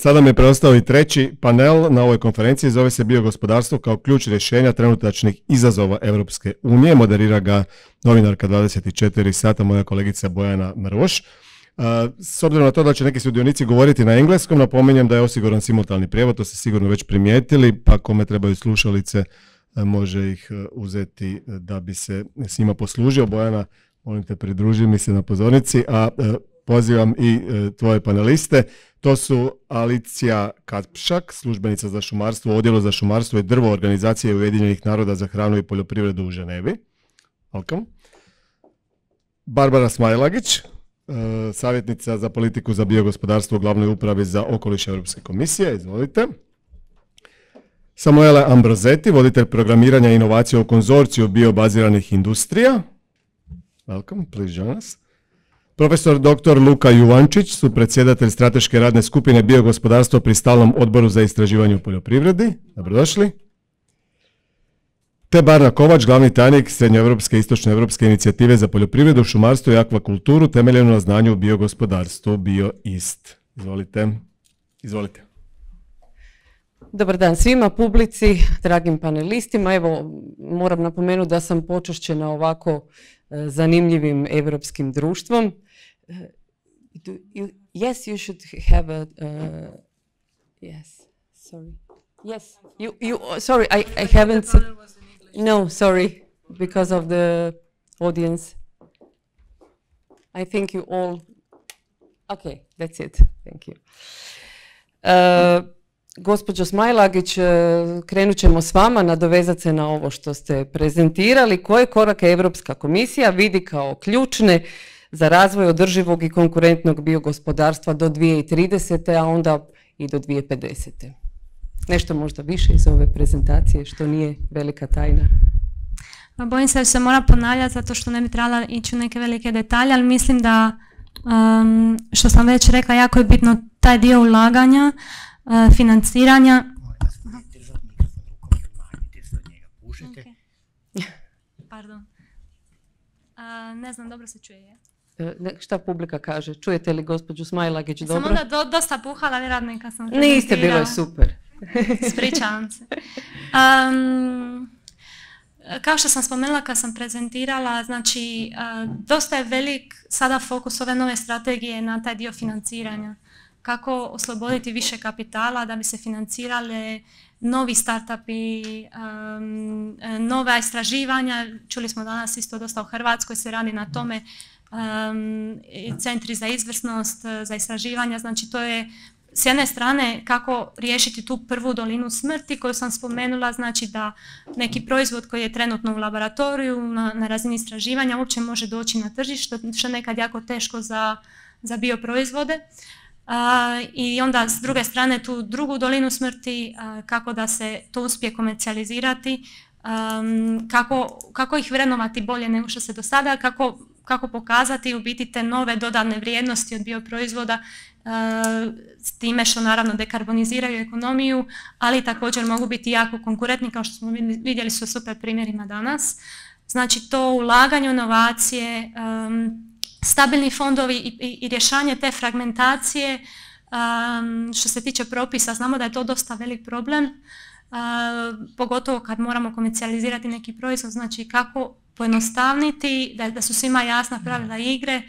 Sada mi je preostao i treći panel na ovoj konferenciji, zove se Biogospodarstvo kao ključ rješenja trenutačnih izazova Europske unije. Moderira ga novinarka 24 sata, moja kolegica Bojana Mroš. S obzirom na to da će neki sudionici govoriti na engleskom, napominjem da je osiguran simultani prijevod, to ste sigurno već primijetili, pa kome trebaju slušalice može ih uzeti da bi se s njima poslužio. Bojana, molim te, pridruži mi se na pozornici, a pozivam i tvoje paneliste. To su Alicija Kapšak, službenica za šumarstvo u Odjelu za šumarstvo i drvo Organizacije Ujedinjenih naroda za hranu i poljoprivredu u Ženevi. Welcome. Barbara Smajlagić, savjetnica za politiku za biogospodarstvo u Glavnoj upravi za okoliš Europske komisije. Izvolite. Samuele Ambrozeti, voditelj programiranja i inovacije u konzorciju biobaziranih industrija. Welcome, please join us. Profesor dr. Luka Juvančić, su predsjedatelj strateške radne skupine Biogospodarstvo pri stalnom odboru za istraživanje u poljoprivredi. Dobrodošli. Te Barna Kovač, glavni tajnik Srednjoevropske i Istočnoevropske inicijative za poljoprivredu, šumarstvo i akvakulturu temeljenu na znanju o biogospodarstvu BioIst. Izvolite. Izvolite. Dobar dan svima, publici, dragim panelistima. Evo, moram napomenuti da sam počašćena ovako zanimljivim europskim društvom. Yes, you should have a... yes, sorry. Yes, sorry, I haven't... No, sorry, because of the audience. I think you all... Okay, that's it. Thank you. Gospođo Smajlagić, krenut ćemo s vama, nadovezati se na ovo što ste prezentirali. Koje korake Europska komisija vidi kao ključne za razvoj održivog i konkurentnog biogospodarstva do 2030. a onda i do 2050. Nešto možda više iz ove prezentacije, što nije velika tajna. Bojim se da se mora ponavljati zato što ne bi trebala ići u neke velike detalje, ali mislim da, što sam već rekla, jako je bitno taj dio ulaganja, financiranja. Pardon. Ne znam, dobro se čuje. Šta publika kaže? Čujete li gospođu Smajlagić dobro? Sam onda dosta puhala, vjerojatno kad sam prezentirala. Niste, bilo je super. Ispričavam se. Kao što sam spomenula kad sam prezentirala, znači dosta je velik sada fokus ove nove strategije na taj dio financiranja. Kako osloboditi više kapitala da bi se financirale novi startupi, nova istraživanja. Čuli smo danas isto dosta u Hrvatskoj se radi na tome, centri za izvrsnost, za istraživanja. Znači to je s jedne strane kako riješiti tu prvu dolinu smrti koju sam spomenula, znači da neki proizvod koji je trenutno u laboratoriju na razini istraživanja uopće može doći na tržište, što je nekad jako teško za bioproizvode. I onda s druge strane tu drugu dolinu smrti, kako da se to uspije komercijalizirati, kako ih vrednovati bolje nego što se do sada, kako pokazati u biti te nove dodane vrijednosti od bioproizvoda s time što naravno dekarboniziraju ekonomiju, ali također mogu biti jako konkurentni, kao što smo vidjeli su super primjerima danas. Znači to ulaganje u inovacije, stabilni fondovi i rješanje te fragmentacije. Što se tiče propisa, znamo da je to dosta velik problem, pogotovo kad moramo komercijalizirati neki proizvod, znači kako pojednostavniti, da su svima jasna pravila igre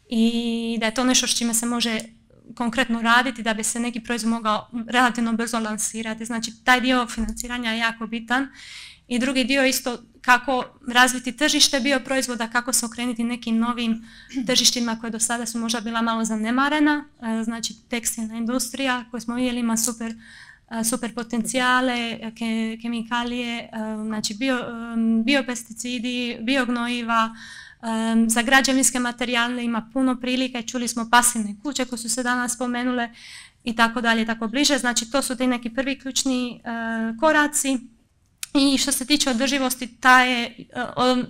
i da je to nešto s čime se može konkretno raditi da bi se neki proizvod mogao relativno brzo lansirati. Znači taj dio financiranja je jako bitan. I drugi dio isto kako razviti tržište bioproizvoda, kako se okrenuti nekim novim tržištima koje do sada su možda bila malo zanemarena. Znači tekstilna industrija koju smo vidjeli ima super potencijale, kemikalije, znači biopesticidi, biognojiva, za građevinske materijale ima puno prilika. Čuli smo pasivne kuće koje su se danas spomenule i tako dalje, tako bliže. Znači to su ti neki prvi ključni koraci. I što se tiče održivosti,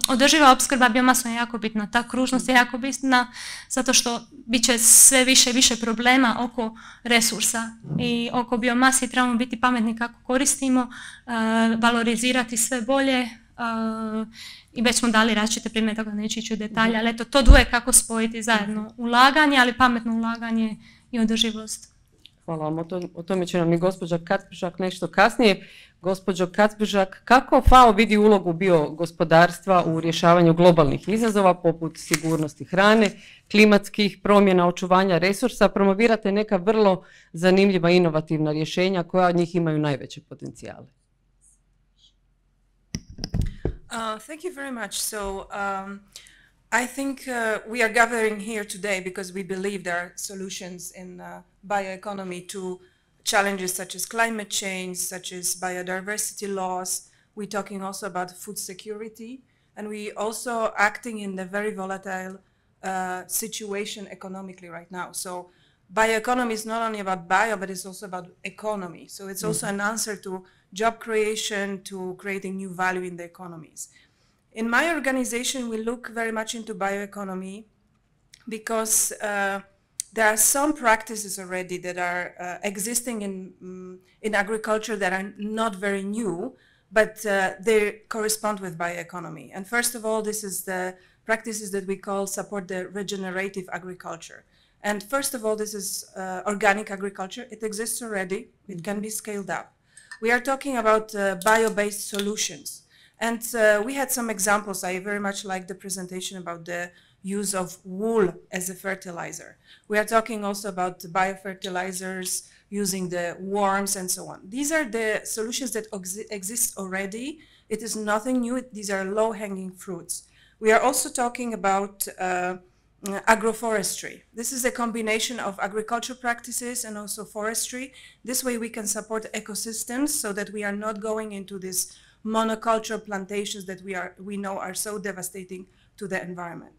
održiva opskrba biomasom je jako bitna, ta kružnost je jako bitna zato što bit će sve više i više problema oko resursa i oko biomase i trebamo biti pametni kako koristimo, valorizirati sve bolje i već smo dali različite primjere, tako da neću ići u detalje, ali eto, to dvoje kako spojiti zajedno ulaganje, ali pametno ulaganje i održivost. Hvala vam. O tome će nam i gospođa Kacpržak nešto kasnije. Gospođo Kacpržak, kako FAO vidi ulogu biogospodarstva u rješavanju globalnih izazova poput sigurnosti hrane, klimatskih promjena, očuvanja resursa? Promovirate neka vrlo zanimljiva inovativna rješenja koja od njih imaju najveće potencijale. Thank you very much. So I think we are gathering here today because we believe there are solutions in bioeconomy to challenges such as climate change, such as biodiversity loss. We're talking also about food security, and we also acting in the very volatile situation economically right now. So bioeconomy is not only about bio, but it's also about economy. So it's also an answer to job creation, to creating new value in the economies. In my organization, we look very much into bioeconomy because there are some practices already that are existing in agriculture that are not very new, but they correspond with bioeconomy. And first of all, this is the practices that we call support the regenerative agriculture. And first of all, this is organic agriculture. It exists already. It can be scaled up. We are talking about bio-based solutions. And we had some examples. I very much like the presentation about the use of wool as a fertilizer. We are talking also about biofertilizers, using the worms and so on. These are the solutions that exist already. It is nothing new. These are low-hanging fruits. We are also talking about agroforestry. This is a combination of agriculture practices and also forestry. This way we can support ecosystems so that we are not going into these monoculture plantations that we know are so devastating to the environment.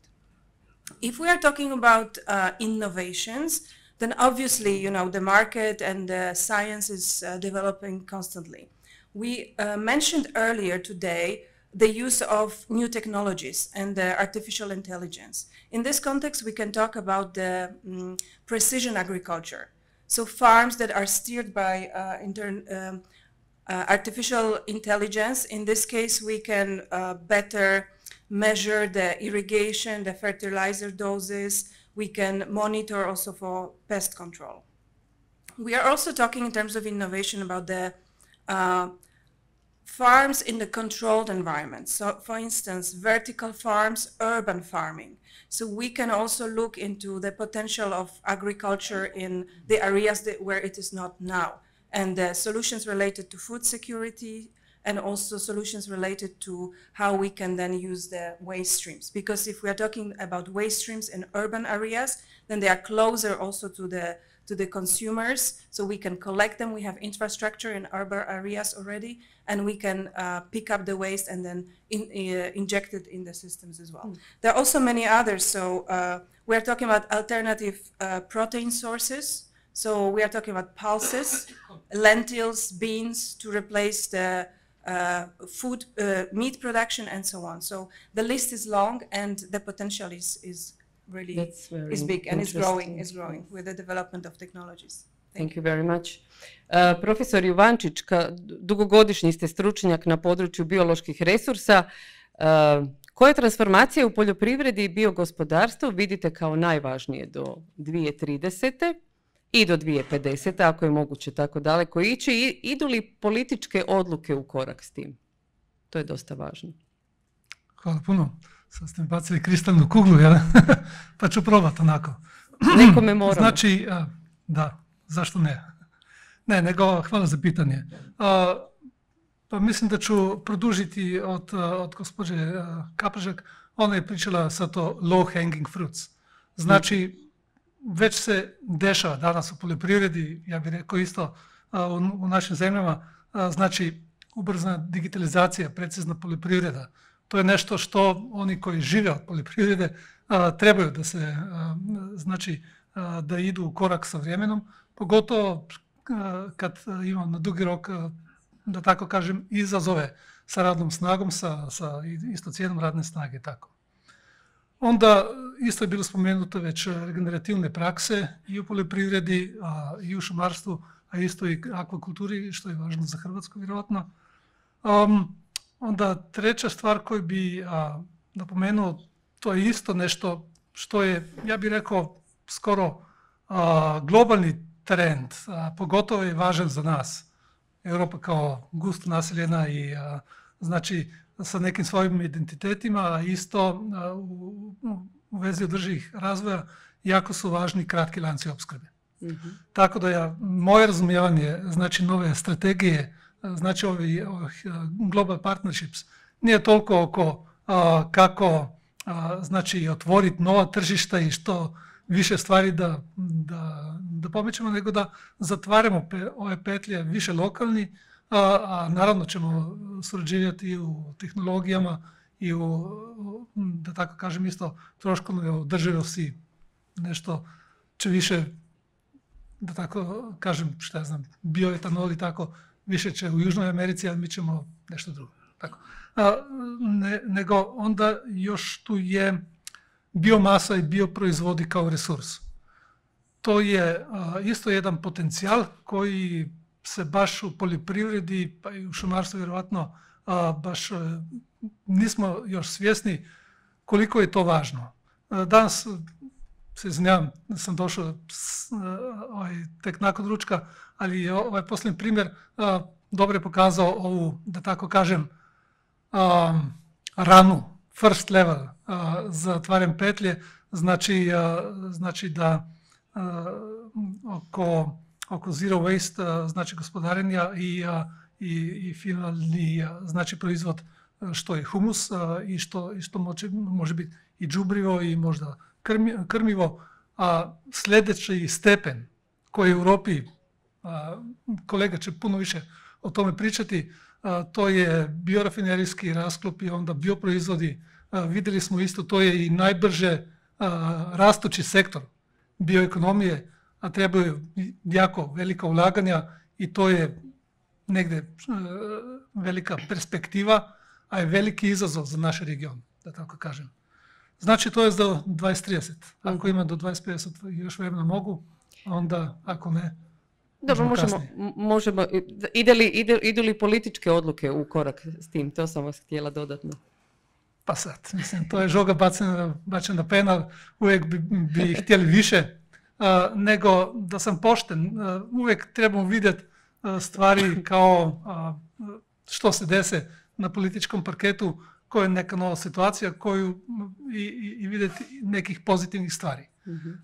If we are talking about innovations, then obviously, you know, the market and the science is developing constantly. We mentioned earlier today the use of new technologies and artificial intelligence. In this context, we can talk about the precision agriculture. So farms that are steered by artificial intelligence. In this case, we can better measure the irrigation, the fertilizer doses. We can monitor also for pest control. We are also talking in terms of innovation about the farms in the controlled environment. So for instance, vertical farms, urban farming. So we can also look into the potential of agriculture in the areas where it is not now. And the solutions related to food security, and also solutions related to how we can then use the waste streams. Because if we are talking about waste streams in urban areas, then they are closer also to the consumers, so we can collect them. We have infrastructure in urban areas already, and we can pick up the waste and then inject it in the systems as well. There are also many others. So we are talking about alternative protein sources. So we are talking about pulses, lentils, beans to replace the food, meat production, and so on. So the list is long, and the potential is really big, and is growing with the development of technologies. Thank you very much. Profesor Jovančić, dugogodišnji ste stručnjak na području bioloških resursa. Koje transformacije u poljoprivredi i biogospodarstvu vidite kao najvažnije do 2030. i do 2050. ako je moguće tako daleko ići? I idu li političke odluke u korak s tim? To je dosta važno. Hvala puno. Sad ste mi bacili kristalnu kuglu, jel? Pa ću probati onako. Nekome moramo. Znači, da, zašto ne? Ne, nego hvala za pitanje. Pa mislim da ću produžiti od gospođe Kacpržak. Ona je pričala sa to low hanging fruits. Znači, već se dešava danas u poljoprivredi, ja bih rekao isto u našim zemljama, znači ubrzana digitalizacija, precizna poljoprivreda. To je nešto što oni koji žive od poljoprivrede trebaju da se, znači, da idu u korak sa vremenom, pogotovo kad imamo na dugi rok, da tako kažem, izazove sa radnom snagom, sa isto cijenom radne snage, tako. Onda isto je bilo spomenuto već regenerativne prakse i u poljoprivredi, i u šumarstvu, a isto i akvakulturi, što je važno za Hrvatsku vjerojatno. Onda treća stvar koju bi napomenuo, to je isto nešto što je, ja bih rekao, skoro globalni trend, pogotovo je važan za nas. Europa kao gusto naseljena i znači sa nekim svojim identitetima, a isto u vezi održivih razvoja jako su važni kratki lanci opskrbe. Tako da moje razumijevanje, znači nove strategije, znači ovih global partnerships, nije toliko oko kako znači otvoriti nova tržišta i što više stvari da pomičemo, nego da zatvaramo ove petlje više lokalni, a naravno ćemo surađivati i u tehnologijama i u, da tako kažem, isto troškovnoj održivosti, nešto će više, da tako kažem, šta ja znam, bioetanol i tako, više će u Južnoj Americi, a mi ćemo nešto drugo. Tako. Nego onda još tu je biomasa i bioproizvodi kao resurs. To je isto jedan potencijal koji se baš u poljoprivredi pa i u šumarstvu vjerojatno baš nismo još svjesni koliko je to važno. Danas se izvinjavam, sam došao tek nakon ručka, ali ovaj posljednji primjer dobro je pokazao ovu, da tako kažem, ranu, first level za otvaranje petlje, znači da oko zero waste, znači gospodarenja i finalni, znači proizvod što je humus i što može biti i đubrivo i možda krmivo, a sljedeći stepen koji u Europi, kolega će puno više o tome pričati, to je biorafinerijski rasklop i onda bioproizvodi. Vidjeli smo isto, to je i najbrže rastući sektor bioekonomije, a trebaju jako velika ulaganja i to je negdje velika perspektiva, a je veliki izazov za naš region, da tako kažem. Znači to je do 2030. Ako ima do 2050 još vremena mogu, onda ako ne, dobro, možemo. Idu li političke odluke u korak s tim? To sam vas htjela dodatno. Pa sad, mislim, to je žoga bačena na penal, uvijek bi htjeli više, nego da sam pošten, uvijek trebamo vidjeti stvari kao što se dese na političkom parketu, koja je neka nova situacija koju i vidjeti nekih pozitivnih stvari.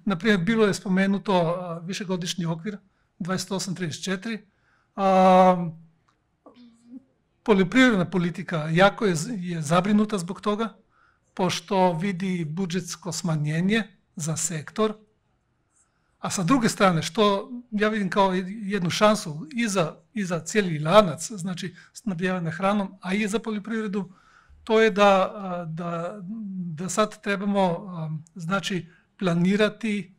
Naprimjer, bilo je spomenuto višegodišnji okvir 28-34. Poljoprivredna politika jako je zabrinuta zbog toga, pošto vidi budžetsko smanjenje za sektor, a sa druge strane, što ja vidim kao jednu šansu i za cijeli lanac, znači snabdijevanje hranom, a i za poljoprivredu, to je da sad trebamo znači planirati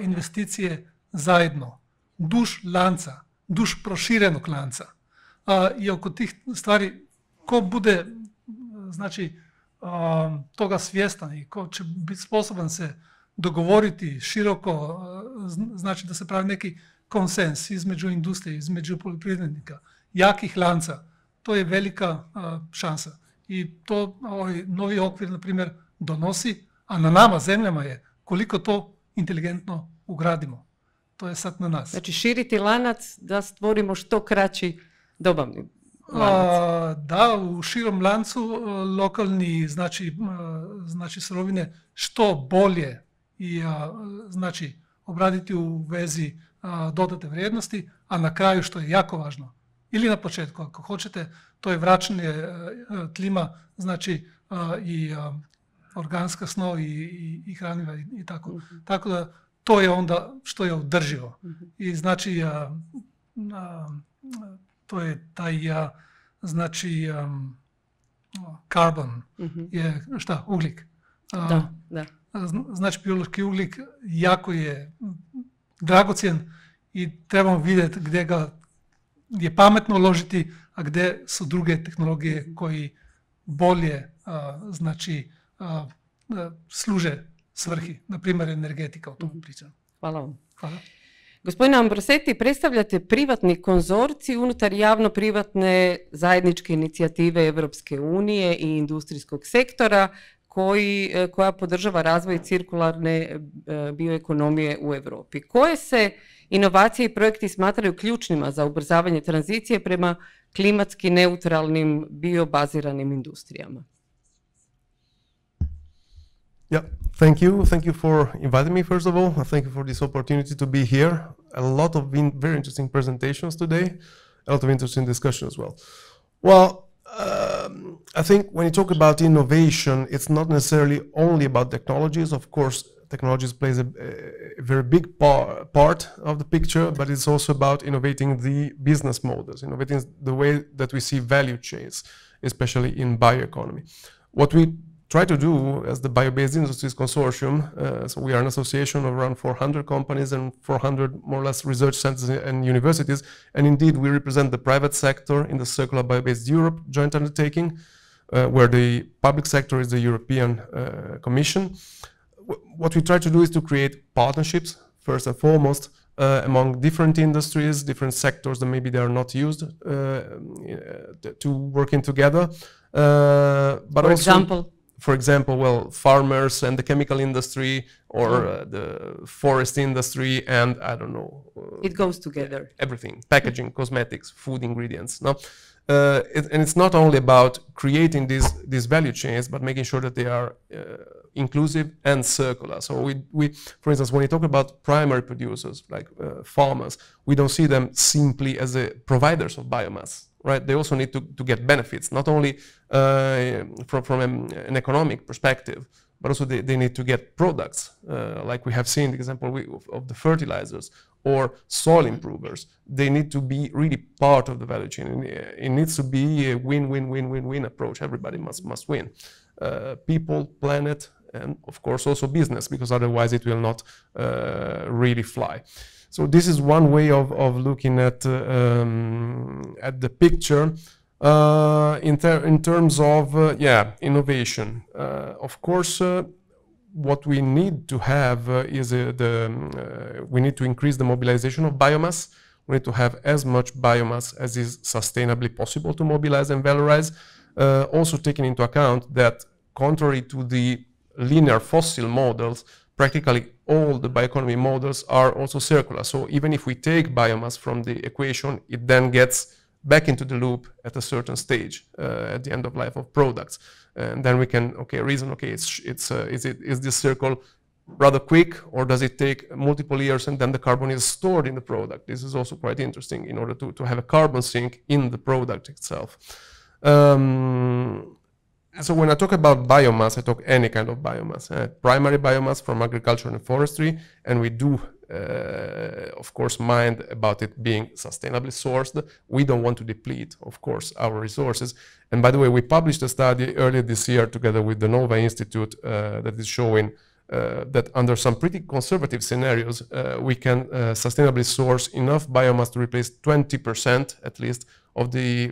investicije zajedno, duž lanca, duž proširenog lanca. I oko tih stvari, ko bude znači toga svjestan i ko će biti sposoban se dogovoriti široko, znači da se pravi neki konsens između industrije, između poljoprivrednika, jakih lanca, to je velika šansa. I to ovaj novi okvir, na primjer, donosi, a na nama, zemljama je, koliko to inteligentno ugradimo. To je sad na nas. Znači širiti lanac da stvorimo što kraći dobavni lanac. Da, u širom lancu lokalni, znači sirovine što bolje i znači obraditi u vezi dodatne vrijednosti, a na kraju, što je jako važno, ili na početku, ako hoćete, to je vraćanje tlima, znači i organska snov i hraniva i tako. Tako da to je onda što je održivo. I znači to je taj znači carbon je šta? Ugljik. Da. Znači biološki ugljik jako je dragocjen i trebamo vidjeti gdje ga je pametno uložiti, a gdje su druge tehnologije koji bolje znači služe svrhi, na primjer energetika, o tom pričam. Hvala vam. Hvala. Gospodine Ambrosetti, predstavljate privatni konzorcij unutar javno-privatne zajedničke inicijative Europske unije i industrijskog sektora koja podržava razvoj cirkularne bioekonomije u Europi. Koje se inovacije i projekti smatraju ključnima za ubrzavanje tranzicije prema klimatski neutralnim biobaziranim industrijama? Yeah, thank you. Thank you for inviting me, first of all. Thank you for this opportunity to be here. A lot of very interesting presentations today, a lot of interesting discussion as well. Well, I think when you talk about innovation, it's not necessarily only about technologies. Of course, technologies plays a very big part of the picture, but it's also about innovating the business models, innovating the way that we see value chains, especially in bioeconomy. What we try to do as the Bio-Based Industries Consortium, so we are an association of around 400 companies and 400 more or less research centers and universities, and indeed we represent the private sector in the Circular Bio-Based Europe joint undertaking, where the public sector is the European Commission. What we try to do is to create partnerships, first and foremost, among different industries, different sectors that maybe they are not used to working together. But for example, well, farmers and the chemical industry, or the forest industry, and I don't know. It goes together. Everything, packaging, cosmetics, food ingredients. No, and it's not only about creating these value chains, but making sure that they are inclusive and circular. So we, for instance, when we talk about primary producers like farmers, we don't see them simply as providers of biomass. Right? They also need to get benefits, not only from an economic perspective, but also they need to get products, like we have seen the example of the fertilizers or soil improvers. They need to be really part of the value chain. It needs to be a win-win-win-win-win approach. Everybody must win. People, planet, and of course also business, because otherwise it will not really fly. So this is one way of looking at the picture. In terms of innovation, of course, what we need to have is we need to increase the mobilization of biomass. We need to have as much biomass as is sustainably possible to mobilize and valorize. Also taking into account that, contrary to the linear fossil models, practically all the bioeconomy models are also circular. So even if we take biomass from the equation, it then gets back into the loop at a certain stage at the end of life of products. And then we can reason, is this circle rather quick, or does it take multiple years and then the carbon is stored in the product? This is also quite interesting in order to have a carbon sink in the product itself. So when I talk about biomass, I talk any kind of biomass. Primary biomass from agriculture and forestry, and we do, of course, mind about it being sustainably sourced. We don't want to deplete, of course, our resources. And by the way, we published a study earlier this year together with the Nova Institute that is showing that under some pretty conservative scenarios, we can sustainably source enough biomass to replace 20% at least of the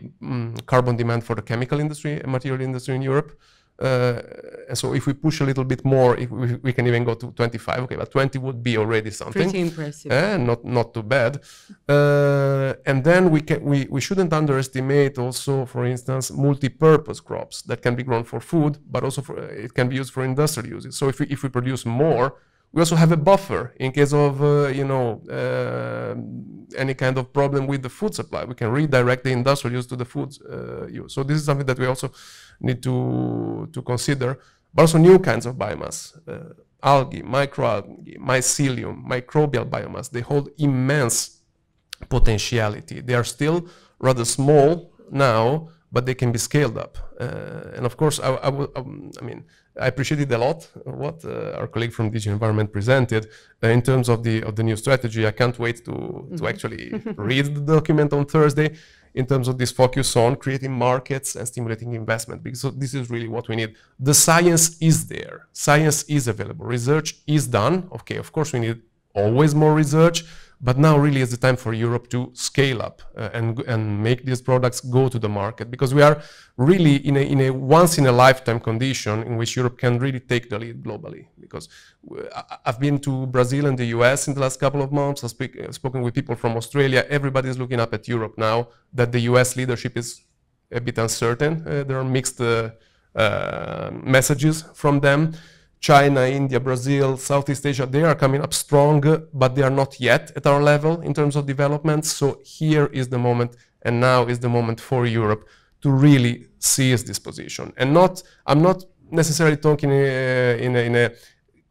carbon demand for the chemical industry and material industry in Europe. And so if we push a little bit more, if we can even go to 25, but 20 would be already something. Pretty impressive. Not too bad. And then we shouldn't underestimate also, for instance, multi-purpose crops that can be grown for food, but also it can be used for industrial uses. So if we produce more, we also have a buffer in case of any kind of problem with the food supply. We can redirect the industrial use to the food use. So this is something that we also need to consider. But also new kinds of biomass, algae, microalgae, mycelium, microbial biomass. They hold immense potentiality. They are still rather small now, but they can be scaled up. And of course, I appreciated a lot what our colleague from DG Environment presented in terms of the new strategy. I can't wait to actually read the document on Thursday in terms of this focus on creating markets and stimulating investment, because this is really what we need. The science is there. Science is available. Research is done. Okay, of course we need always more research, but now really is the time for Europe to scale up and make these products go to the market, because we are really in a once-in-a-lifetime condition in which Europe can really take the lead globally. Because I've been to Brazil and the US in the last couple of months. I've spoken with people from Australia. Everybody is looking up at Europe now that the US leadership is a bit uncertain. There are mixed messages from them. China, India, Brazil, Southeast Asia, they are coming up strong, but they are not yet at our level in terms of development. So here is the moment, and now is the moment for Europe to really seize this position. And I'm not necessarily talking in a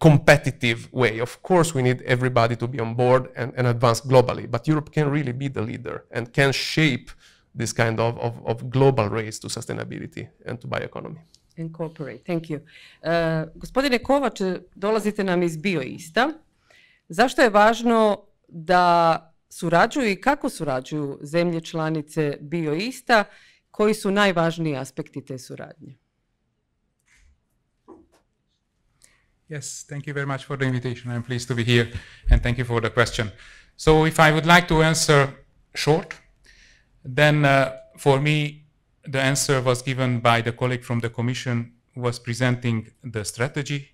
competitive way. Of course, we need everybody to be on board and advance globally, but Europe can really be the leader and can shape this kind of global race to sustainability and to bioeconomy. Incorporate, thank you. Gospodine Kovač, dolazite nam iz Bioista. Zašto je važno da surađuju i kako surađuju zemlje članice Bioista? Koji su najvažniji aspekti te suradnje? Yes, thank you very much for the invitation. I'm pleased to be here, and thank you for the question. So if I would like to answer short, then for me, the answer was given by the colleague from the Commission who was presenting the strategy.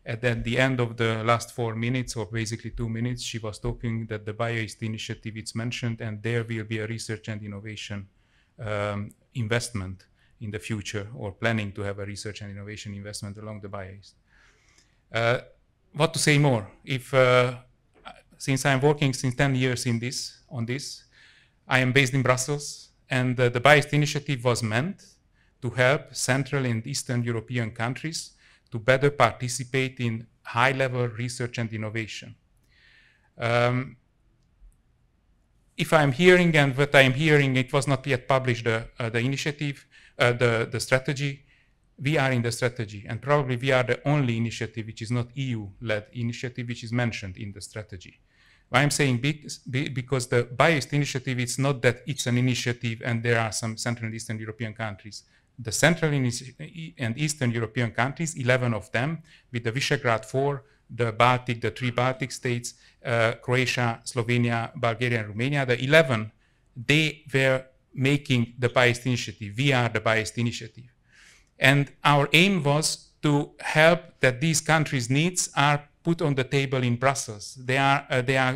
And at the end of the last 4 minutes, or basically 2 minutes, she was talking that the Bioist initiative is mentioned, and there will be a research and innovation investment in the future, or planning to have a research and innovation investment along the Bioist. What to say more? Since I'm working since 10 years on this, I am based in Brussels, and the Bioist initiative was meant to help Central and Eastern European countries to better participate in high-level research and innovation. If I'm hearing, and what I'm hearing, it was not yet published, the initiative, the strategy. We are in the strategy, and probably we are the only initiative which is not EU-led initiative which is mentioned in the strategy. Why I'm saying because the Bioist initiative, it's not that it's an initiative and there are some Central and Eastern European countries. The Central and Eastern European countries, 11 of them, with the Visegrad 4, the Baltic, the 3 Baltic states, Croatia, Slovenia, Bulgaria, and Romania, the 11, they were making the Bioist initiative. We are the Bioist initiative. And our aim was to help that these countries' needs are put on the table in Brussels. We are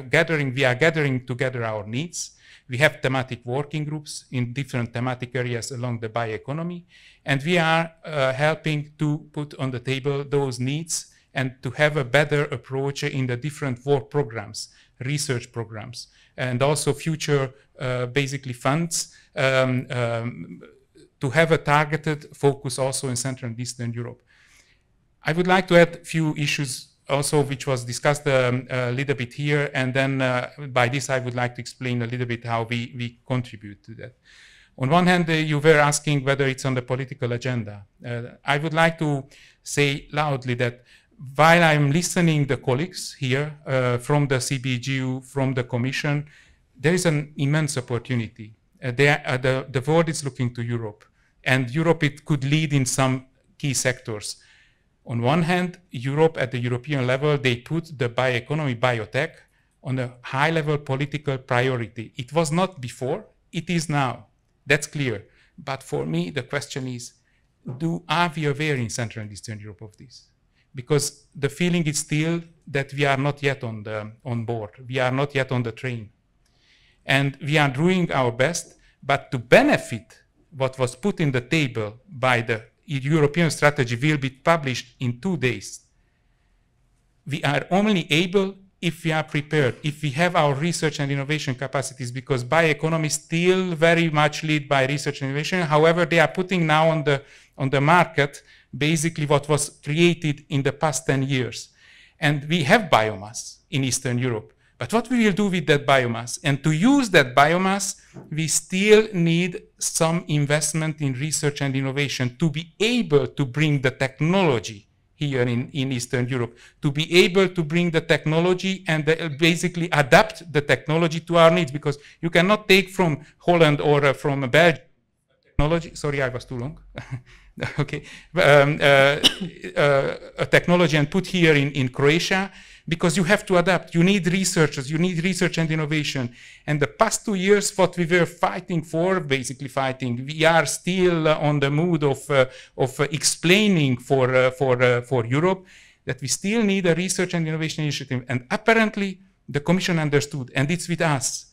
gathering together our needs. We have thematic working groups in different thematic areas along the bioeconomy, and we are helping to put on the table those needs and to have a better approach in the different work programs, research programs, and also future basically funds to have a targeted focus also in Central and Eastern Europe. I would like to add a few issues also which was discussed a little bit here, and then by this I would like to explain a little bit how we contribute to that. On one hand, you were asking whether it's on the political agenda. I would like to say loudly that while I'm listening the colleagues here from the CBGU, from the Commission, there is an immense opportunity. The world is looking to Europe, and Europe, it could lead in some key sectors. On one hand, Europe at the European level, they put the bioeconomy, biotech, on a high-level political priority. It was not before, it is now. That's clear. But for me, the question is, are we aware in Central and Eastern Europe of this? Because the feeling is still that we are not yet on board. We are not yet on the train. And we are doing our best, but to benefit what was put in the table by the European strategy will be published in 2 days. We are only able if we are prepared, if we have our research and innovation capacities, because bioeconomy still very much lead by research and innovation. However, they are putting now on the market basically what was created in the past 10 years. And we have biomass in Eastern Europe. But what we will do with that biomass? And to use that biomass, we still need some investment in research and innovation to be able to bring the technology here in Eastern Europe, to be able to bring the technology and basically adapt the technology to our needs, because you cannot take from Holland or from Belgium technology. Sorry, I was too long. Okay, a technology and put here in Croatia, because you have to adapt. You need researchers, you need research and innovation. And the past 2 years, what we were fighting for, we are still on the mood of explaining for Europe that we still need a research and innovation initiative. And apparently, the Commission understood, and it's with us.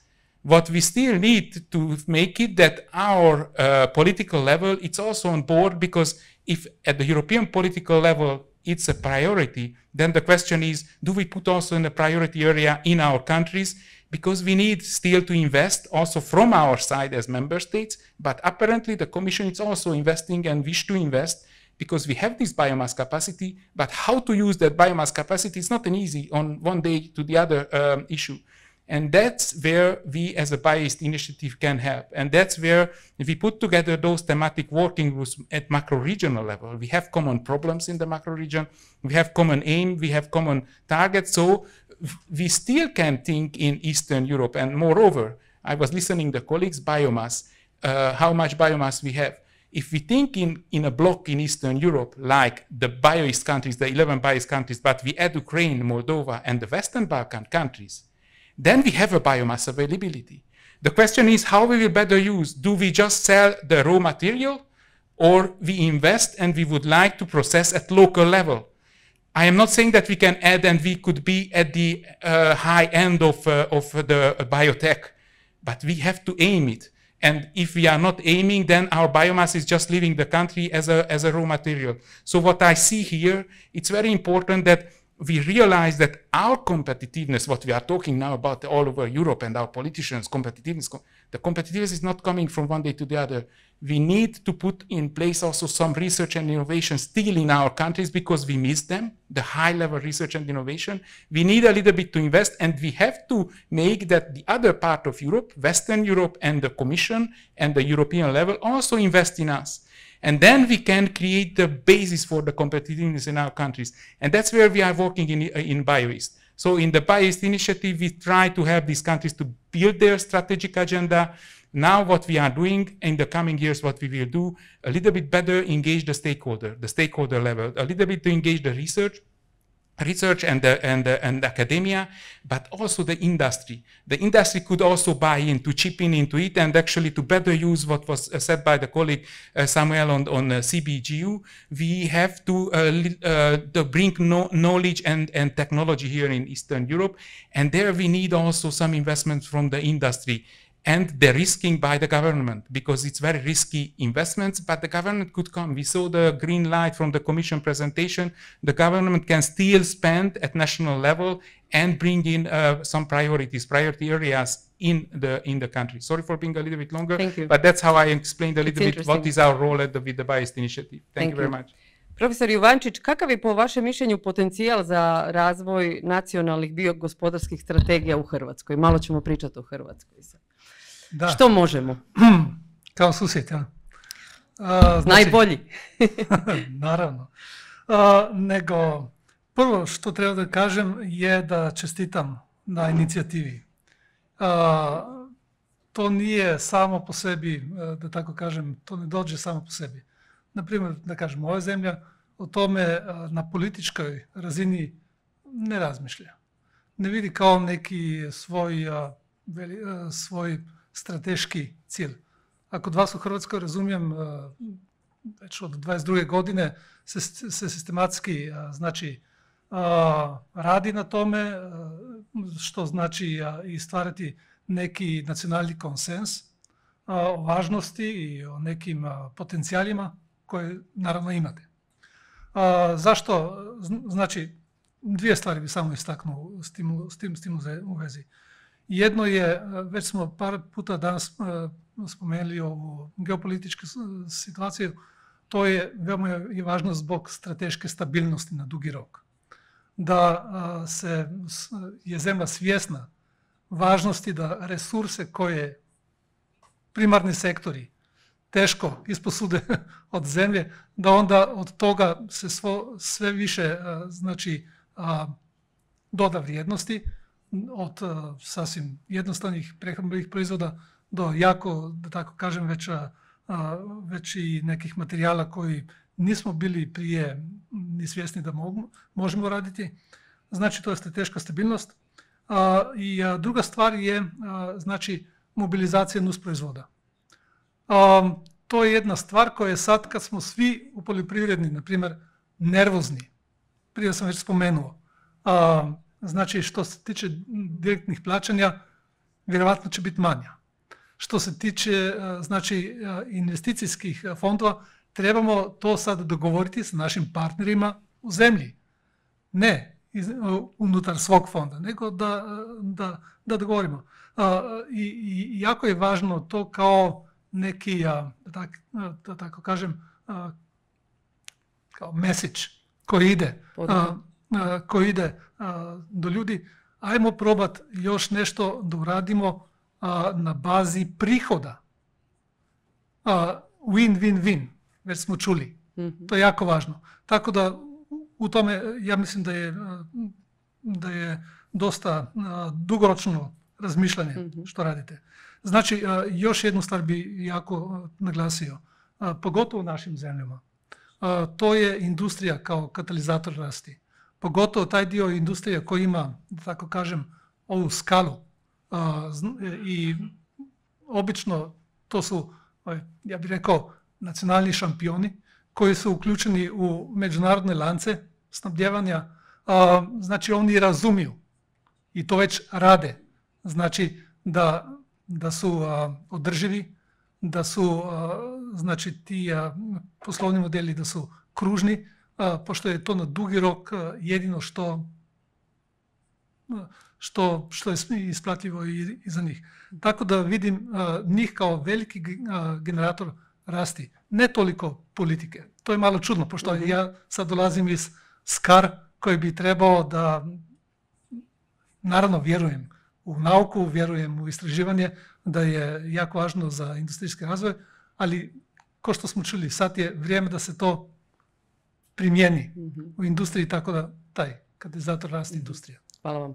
What we still need to make it that our political level, it's also on board, because if at the European political level it's a priority, then the question is, do we put also in the priority area in our countries? Because we need still to invest also from our side as member states, but apparently the Commission is also investing and wish to invest, because we have this biomass capacity, but how to use that biomass capacity is not an easy on one day to the other issue. And that's where we as a Bio-East initiative can help. And that's where if we put together those thematic working groups at macro-regional level, we have common problems in the macro-region, we have common aim, we have common targets, so we still can think in Eastern Europe. And moreover, I was listening to colleagues, biomass, how much biomass we have. If we think in a block in Eastern Europe, like the Bio-East countries, the 11 Bio-East countries, but we add Ukraine, Moldova, and the Western Balkan countries, then we have a biomass availability. The question is how we will better use. Do we just sell the raw material, or we invest and we would like to process at local level? I am not saying that we can add and we could be at the high end of the biotech, but we have to aim it. And if we are not aiming, then our biomass is just leaving the country as a raw material. So what I see here, it's very important that we realize that our competitiveness, what we are talking now about all over Europe and our politicians' competitiveness, the competitiveness is not coming from one day to the other. We need to put in place also some research and innovation still in our countries, because we miss them, the high-level research and innovation. We need a little bit to invest, and we have to make that the other part of Europe, Western Europe and the Commission and the European level also invest in us. And then we can create the basis for the competitiveness in our countries. And that's where we are working in Bio-East. So in the Bio-East initiative, we try to help these countries to build their strategic agenda. Now what we are doing in the coming years, what we will do, a little bit better engage the stakeholder level, a little bit to engage the research and academia, but also the industry. The industry could also buy in, to chip in into it, and actually to better use what was said by the colleague Samuel on CBGU. We have to bring knowledge and technology here in Eastern Europe, and there we need also some investments from the industry. And the risking by the government, because it's very risky investments, but the government could come. We saw the green light from the Commission presentation. The government can still spend at national level and bring in some priority areas in the country. Sorry for being a little bit longer, but that's how I explained a little bit what is our role with the Bio-East initiative. Thank you very much. Profesor Jovančić, kakav je po vašem mišljenju potencijal za razvoj nacionalnih biogospodarskih strategija u Hrvatskoj? Malo ćemo pričati o Hrvatskoj sad. Da. Što možemo? Kao susjed, ja. Znači, najbolji. Naravno. Nego, prvo što treba da kažem je da čestitam na inicijativi. To nije samo po sebi, da tako kažem, to ne dođe samo po sebi. Naprimjer, da kažem, ova zemlja o tome na političkoj razini ne razmišlja. Ne vidi kao neki svoj strateški cilj. A kod vas u Hrvatskoj, razumijem, već od 22. godine se sistematski radi na tome, što znači i stvarati neki nacionalni konsens o važnosti i o nekim potencijalima koje naravno imate. Zašto? Znači, dvije stvari bi samo istaknuo s tim u vezi. Jedno je, već smo par puta danas spomenuli ovu geopolitičku situaciju, to je veoma je važno zbog strateške stabilnosti na dugi rok. Da je zemlja svjesna važnosti da resurse koje primarni sektori teško isposude od zemlje, da onda od toga se sve više doda vrijednosti, od sasvim jednostavnih prehrambenih proizvoda do jako, da tako kažem, već i nekih materijala koji nismo bili prije ni svjesni da možemo raditi. Znači, to je strateška stabilnost. I druga stvar je, znači, mobilizacija nusproizvoda. To je jedna stvar koja je sad, kad smo svi u poljoprivredni, na primjer, nervozni, prije sam već spomenuo, znači, što se tiče direktnih plaćanja, vjerojatno će biti manja. Što se tiče znači, investicijskih fondova, trebamo to sad dogovoriti sa našim partnerima u zemlji. Ne unutar svog fonda, nego da dogovorimo. I jako je važno to kao neki, da tako kažem, kao message koji ide do ljudi. Ajmo probati još nešto da uradimo na bazi prihoda. Win-win-win, već smo čuli. To je jako važno. Tako da u tome ja mislim da je dosta dugoročno razmišljanje što radite. Znači, još jednu stvar bi jako naglasio, pogotovo u našim zemljama. To je industrija kao katalizator rasti. Pogotovo taj dio industrije koji ima, da tako kažem, ovu skalu. I obično to su, ja bih rekao, nacionalni šampioni koji su uključeni u međunarodne lance snabdjevanja. Znači, oni razumiju i to već rade. Znači, da su održivi, da su znači, ti poslovni modeli da su kružni, pošto je to na dugi rok jedino što je isplatljivo i za njih. Tako da vidim njih kao veliki generator rasti, ne toliko politike. To je malo čudno, pošto ja sad dolazim iz SKAR koji bi trebao da, naravno vjerujem u nauku, vjerujem u istraživanje, da je jako važno za industrijski razvoj, ali kao što smo čuli, sad je vrijeme da se to primijeni u industriji, tako da taj katalizator rasti industrija. Hvala vam.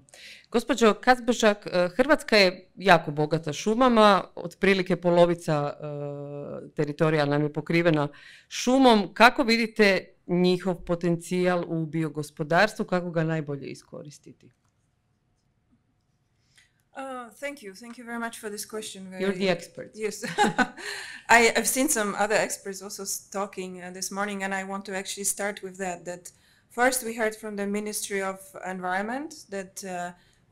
Gospođo Kazbežak, Hrvatska je jako bogata šumama, otprilike polovica teritorija nam je pokrivena šumom. Kako vidite njihov potencijal u biogospodarstvu, kako ga najbolje iskoristiti? Thank you very much for this question. You're the expert. Yes. I've seen some other experts also talking this morning, and I want to actually start with that first we heard from the Ministry of Environment that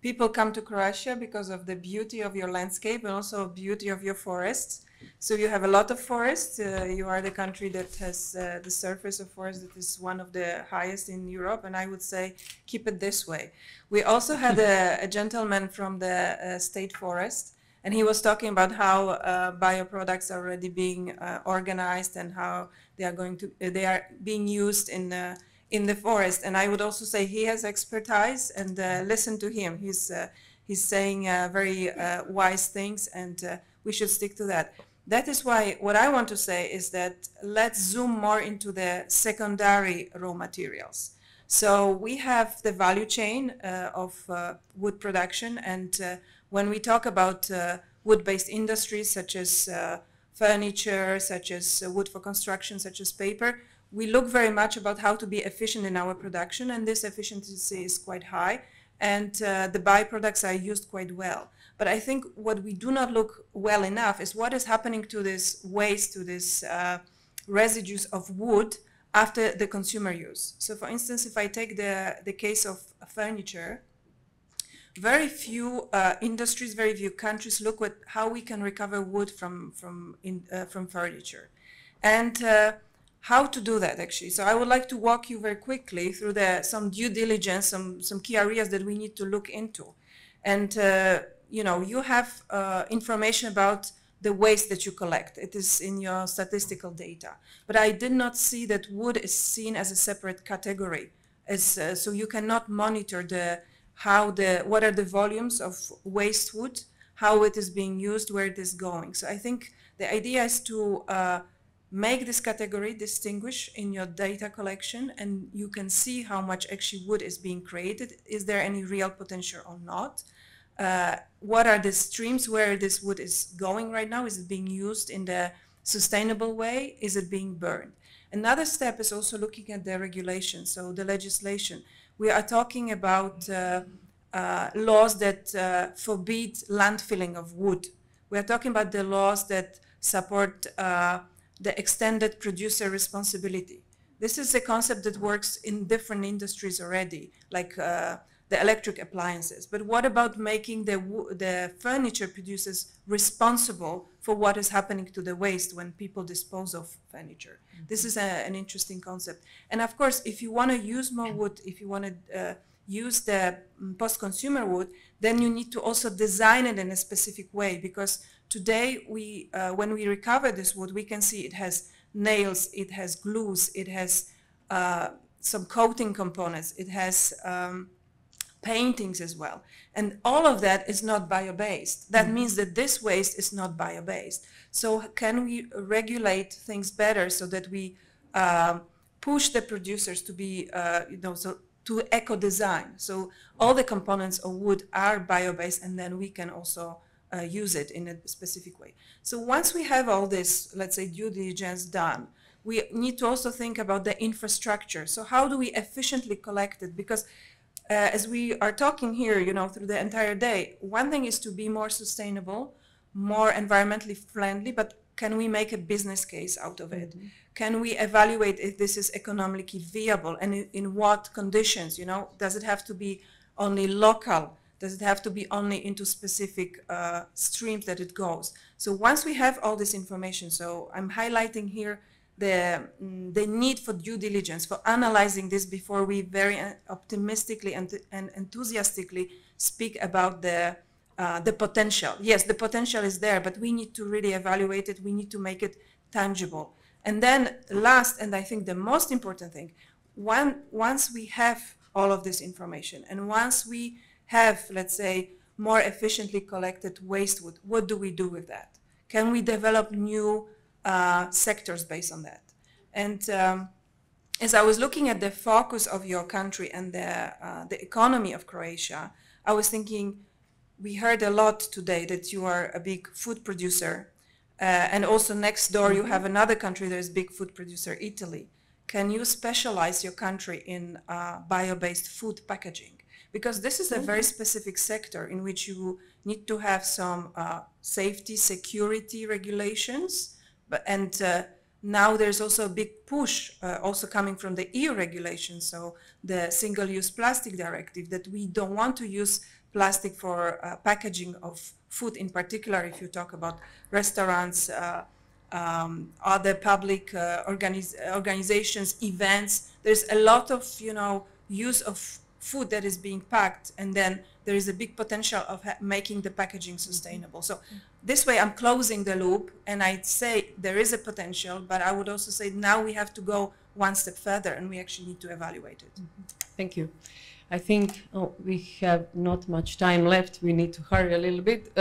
people come to Croatia because of the beauty of your landscape and also beauty of your forests. So you have a lot of forests. You are the country that has the surface of forest that is one of the highest in Europe, and I would say keep it this way. We also had a gentleman from the state forest, and he was talking about how bioproducts are already being organized and how they are being used in the forest. And I would also say he has expertise, and listen to him. He's saying very wise things, and we should stick to that. That is why what I want to say is that let's zoom more into the secondary raw materials. So we have the value chain of wood production, and when we talk about wood-based industries such as furniture, such as wood for construction, such as paper, we look very much about how to be efficient in our production, and this efficiency is quite high, and the byproducts are used quite well. But I think what we do not look well enough is what is happening to this waste, to this residues of wood after the consumer use. So for instance, if I take the case of furniture, very few industries, very few countries look at how we can recover wood from furniture. And how to do that, actually. So I would like to walk you very quickly through some due diligence, some key areas that we need to look into. And you know, you have information about the waste that you collect. It is in your statistical data. But I did not see that wood is seen as a separate category. So you cannot monitor what are the volumes of waste wood, how it is being used, where it is going. So I think the idea is to make this category distinguish in your data collection, and you can see how much actually wood is being created. Is there any real potential or not? What are the streams where this wood is going right now? Is it being used in the sustainable way? Is it being burned? Another step is also looking at the regulation, so the legislation. We are talking about laws that forbid landfilling of wood. We are talking about the laws that support the extended producer responsibility. This is a concept that works in different industries already, like the electric appliances. But what about making the furniture producers responsible for what is happening to the waste when people dispose of furniture? This is an interesting concept. And of course, if you want to use more wood, if you want to use the post-consumer wood, then you need to also design it in a specific way, because today when we recover this wood, we can see it has nails, it has glues, it has some coating components, it has paintings as well. And all of that is not bio-based. That means that this waste is not bio-based. So can we regulate things better so that we push the producers to be, to eco-design? So all the components of wood are bio-based, and then we can also use it in a specific way. So once we have all this, let's say, due diligence done, we need to also think about the infrastructure. So how do we efficiently collect it? Because as we are talking here, through the entire day, one thing is to be more sustainable, more environmentally friendly, but can we make a business case out of it? Can we evaluate if this is economically viable, and in what conditions? Does it have to be only local? Does it have to be only into specific streams that it goes? So once we have all this information, so I'm highlighting here the need for due diligence, for analyzing this before we very optimistically and enthusiastically speak about the potential. Yes, the potential is there, but we need to really evaluate it. We need to make it tangible. And then last, and I think the most important thing, once we have all of this information, and once we have, let's say, more efficiently collected waste wood, what do we do with that? Can we develop new sectors based on that? And as I was looking at the focus of your country and the economy of Croatia, I was thinking, we heard a lot today that you are a big food producer, and also next door you have another country that is a big food producer, Italy. Can you specialize your country in bio-based food packaging? Because this is a very specific sector in which you need to have some safety, security regulations, and now there's also a big push also coming from the EU regulations, so the Single-Use Plastic Directive, that we don't want to use plastic for packaging of food, in particular if you talk about restaurants, other public organizations, events. There's a lot of use of food that is being packed, and then there is a big potential of making the packaging sustainable. So this way I'm closing the loop, and I'd say there is a potential, but I would also say now we have to go one step further, and we actually need to evaluate it. Thank you. I think we have not much time left. We need to hurry a little bit.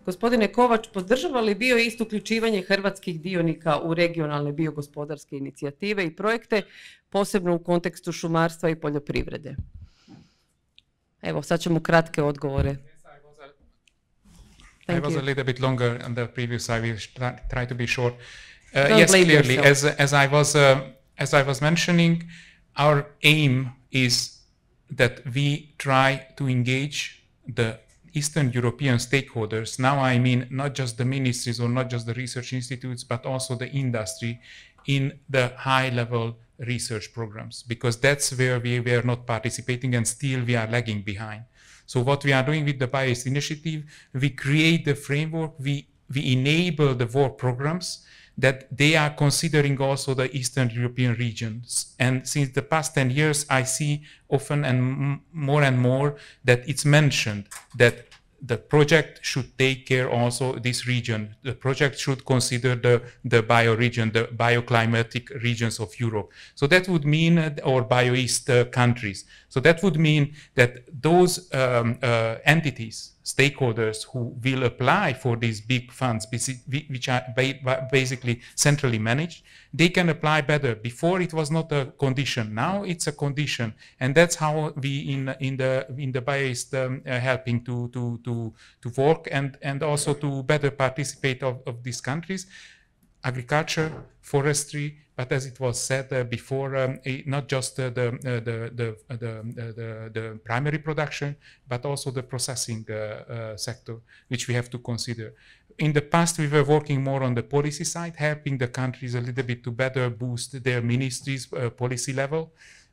Gospodine Kovač, podržava li BioIst uključivanje hrvatskih dionika u regionalne biogospodarske inicijative i projekte, posebno u kontekstu šumarstva i poljoprivrede? Evo, sad ćemo kratke odgovore. I was a little bit longer on the previous. I will try to be short. Don't yes, blame clearly, yourself. as I was mentioning, our aim is that we try to engage the Eastern European stakeholders. Now I mean not just the ministries or not just the research institutes, but also the industry in the high-level research programs, because that's where we were not participating, and still we are lagging behind. So what we are doing with the BioIst initiative, we create the framework, we enable the work programs that they are considering also the Eastern European regions. And since the past 10 years, I see often and more that it's mentioned that the project should take care also this region. The project should consider the bioregion, the bioclimatic regions of Europe. So that would mean, or BioIst countries. So that would mean that those entities, stakeholders who will apply for these big funds, which are basically centrally managed, they can apply better. Before it was not a condition, now it's a condition, and that's how we in the BioIst helping to work and also to better participate of these countries. Agriculture, forestry, but as it was said before, not just the primary production, but also the processing sector, which we have to consider. In the past, we were working more on the policy side, helping the countries a little bit to better boost their ministries' policy level.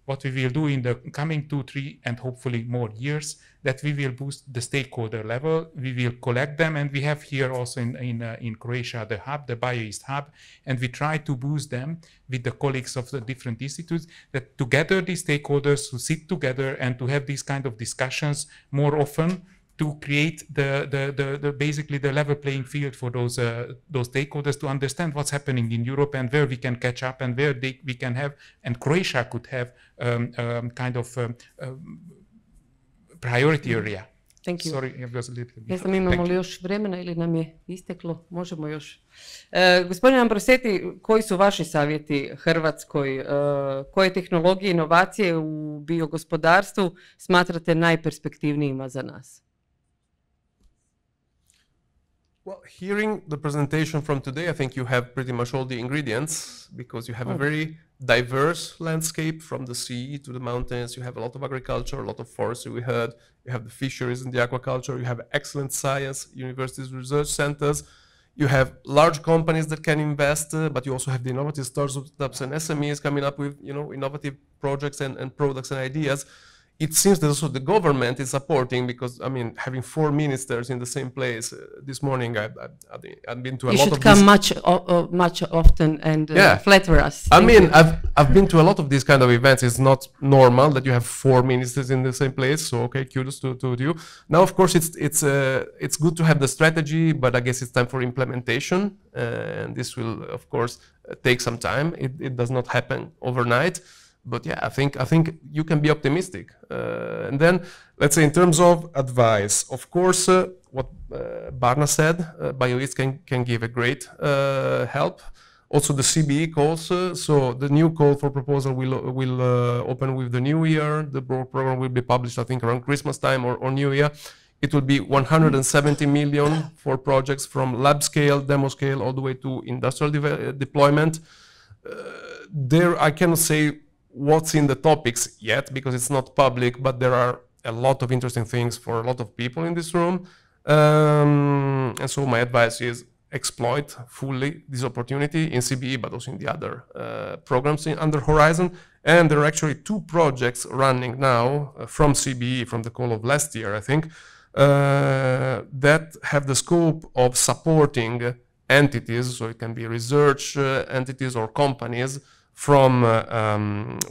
what we will do in the coming 2, 3, and hopefully more years, that we will boost the stakeholder level. We will collect them, and we have here also in Croatia the hub, the BioEast hub, and we try to boost them with the colleagues of the different institutes, that together these stakeholders who sit together and to have these kind of discussions more often, to create basically the level playing field for those stakeholders to understand what's happening in Europe and where we can catch up and where we can have, and Croatia could have kind of priority area. Thank you. Sorry, it was a little bit. Ne znam, imamo li još vremena ili nam je isteklo? Možemo još. Gospodine Ambroseti, koji su vaši savjeti Hrvatskoj? Koje tehnologije i inovacije u biogospodarstvu smatrate najperspektivnijima za nas? Well, hearing the presentation from today, I think you have pretty much all the ingredients, because you have a very diverse landscape from the sea to the mountains. You have a lot of agriculture, a lot of forestry, we heard. You have the fisheries and the aquaculture. You have excellent science, universities, research centers. You have large companies that can invest, but you also have the innovative startups and SMEs coming up with, you know, innovative projects and products and ideas. It seems that also the government is supporting, because, I mean, having 4 ministers in the same place this morning, I've been to a lot of... You should come much often and flatter us. I mean, I've been to a lot of these kind of events. It's not normal that you have 4 ministers in the same place. So, okay, kudos to you. Now, of course, it's good to have the strategy, but I guess it's time for implementation. And this will, of course, take some time. It does not happen overnight. But yeah, I think you can be optimistic. And then, let's say, in terms of advice, of course, what Barna said, BioEast can give a great help. Also, the CBE calls. So the new call for proposal will open with the new year. The program will be published, I think, around Christmas time or New Year. It will be 170 million for projects from lab scale, demo scale, all the way to industrial deployment. There, I cannot say what's in the topics yet, because it's not public, but there are a lot of interesting things for a lot of people in this room. And so my advice is exploit fully this opportunity in CBE, but also in the other programs under Horizon. And there are actually 2 projects running now from CBE, from the call of last year, I think, that have the scope of supporting entities, so it can be research entities or companies, from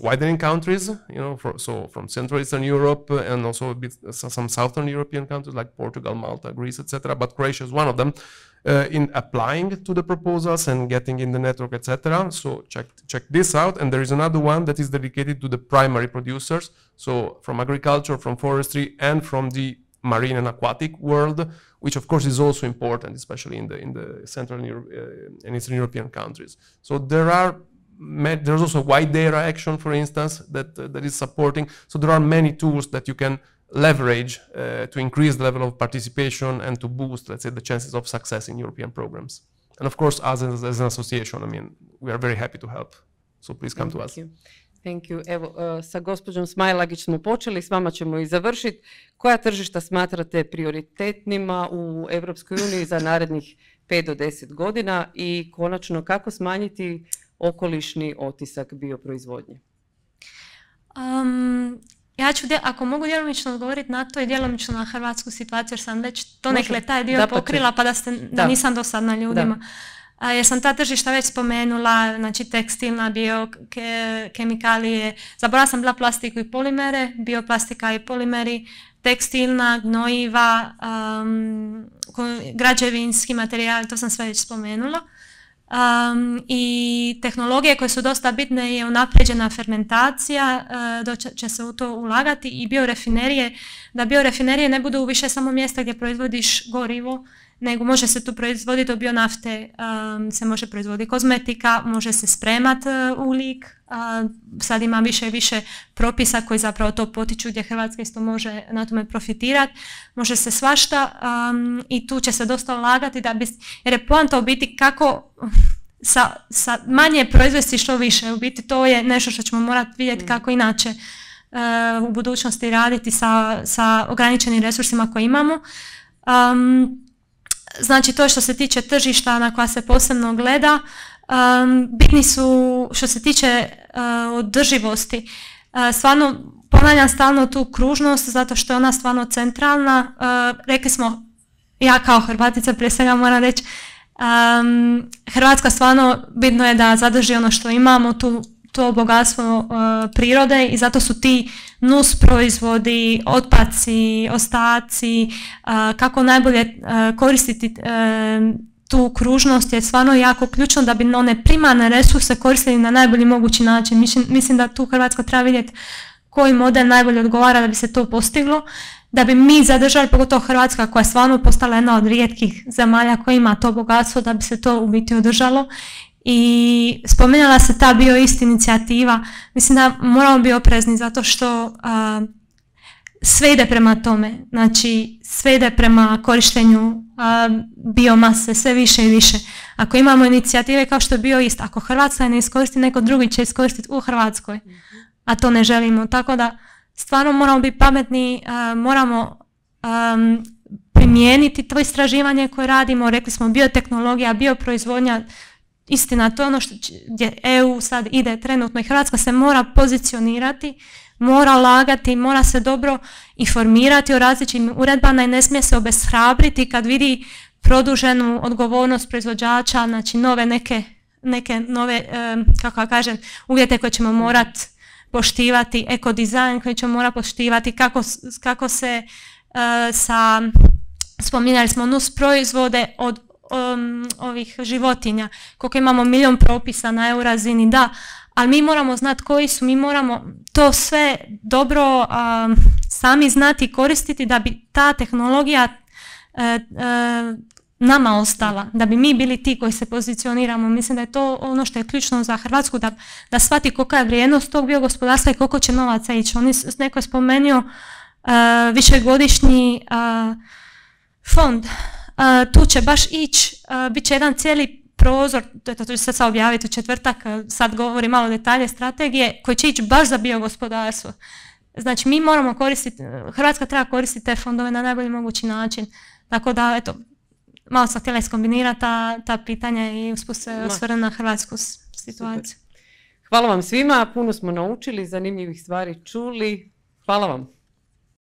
widening countries, you know, so from Central Eastern Europe and also a bit, some Southern European countries like Portugal, Malta, Greece, etc. But Croatia is one of them, in applying to the proposals and getting in the network, etc. So check this out. And there is another one that is dedicated to the primary producers, so from agriculture, from forestry, and from the marine and aquatic world, which of course is also important, especially in the Central and Eastern European countries. So there's also wide data action, for instance, that is supporting. So there are many tools that you can leverage to increase the level of participation and to boost, let's say, the chances of success in European programs. And of course, as an association, I mean, we are very happy to help. So please come to us. Thank you. Evo, sa gospođom Smajlagić smo počeli, s vama ćemo i završiti. Koja tržišta smatrate prioritetnima u Europskoj uniji za narednih 5 do 10 godina i konačno kako smanjiti okolišni otisak bioproizvodnje? Ja ću, ako mogu djelomično odgovoriti na to i djelomično na hrvatsku situaciju, jer sam već donekle taj dio pokrila, pa da nisam dosadna ljudima. Jer sam ta tržišta već spomenula, znači tekstilna, biokemikalije, zaboravila sam bila plastiku i polimere, bioplastika i polimeri, tekstilna, gnojiva, građevinski materijal, to sam sve već spomenula. I tehnologije koje su dosta bitne je unapređena fermentacija, će se u to ulagati, i biorafinerije, da biorafinerije ne budu više samo mjesta gdje proizvodiš gorivo, nego može se tu proizvoditi od bionafte, se može proizvoditi kozmetika, može se spremat ugljik, sad ima više i više propisa koji zapravo to potiču, gdje Hrvatska isto može na tome profitirati, može se svašta, i tu će se dosta ulagati, jer je poanta u biti kako sa manje proizvesti što više. U biti to je nešto što ćemo morati vidjeti kako inače u budućnosti raditi sa ograničenim resursima koje imamo. Znači, to je što se tiče tržišta na koja se posebno gleda. Bitni su, što se tiče održivosti, Stvarno, ponavljam stalno tu kružnost, zato što je ona stvarno centralna. Rekli smo, ja kao Hrvatica prije svega moram reći, Hrvatska stvarno bitno je da zadrži ono što imamo, to bogatstvo prirode, i zato su ti nus proizvodi, otpaci, ostaci, kako najbolje koristiti tu kružnost je stvarno jako ključno da bi one primarne resurse koristili na najbolji mogući način. Mislim da tu Hrvatska treba vidjeti koji model najbolje odgovara da bi se to postiglo, da bi mi zadržali, pogotovo Hrvatska koja je stvarno postala jedna od rijetkih zemalja koja ima to bogatstvo, da bi se to u biti održalo. I spomenula se ta bioist inicijativa. Mislim da moramo biti oprezni zato što sve ide prema tome. Znači, sve ide prema korištenju biomase, sve više i više. Ako imamo inicijative kao što je bioist, ako Hrvatska ne iskoristi, neko drugi će iskoristiti u Hrvatskoj, a to ne želimo. Tako da stvarno moramo biti pametni, moramo primijeniti to istraživanje koje radimo. Rekli smo biotehnologija, bioproizvodnja, istina, to je ono gdje EU sad ide trenutno i Hrvatska se mora pozicionirati, mora lagati, mora se dobro informirati o različitim uredbama i ne smije se obeshrabriti kad vidi produženu odgovornost proizvođača, znači neke nove, kako kažem, uvjete koje ćemo morati poštivati, ekodizajn koji ćemo morati poštivati, kako se spominjali smo nus proizvode od ovih životinja, koliko imamo milion propisa na EU razini, da, ali mi moramo znati koji su, mi moramo to sve dobro sami znati i koristiti da bi ta tehnologija nama ostala, da bi mi bili ti koji se pozicioniramo. Mislim da je to ono što je ključno za Hrvatsku, da shvati kolika je vrijednost tog biogospodarstva i koliko će novaca ići. Neko je spomenuo višegodišnji fond. Tu će baš ići, bit će jedan cijeli prozor, to će se sad objaviti u četvrtak, sad govori malo detalje strategije, koji će ići baš za biogospodarstvo. Znači mi moramo koristiti, Hrvatska treba koristiti te fondove na najbolji mogući način. Tako da, eto, malo sam htjela iskombinirati ta pitanja i usput se osvrnuti na hrvatsku situaciju. Hvala vam svima, puno smo naučili, zanimljivih stvari čuli. Hvala vam.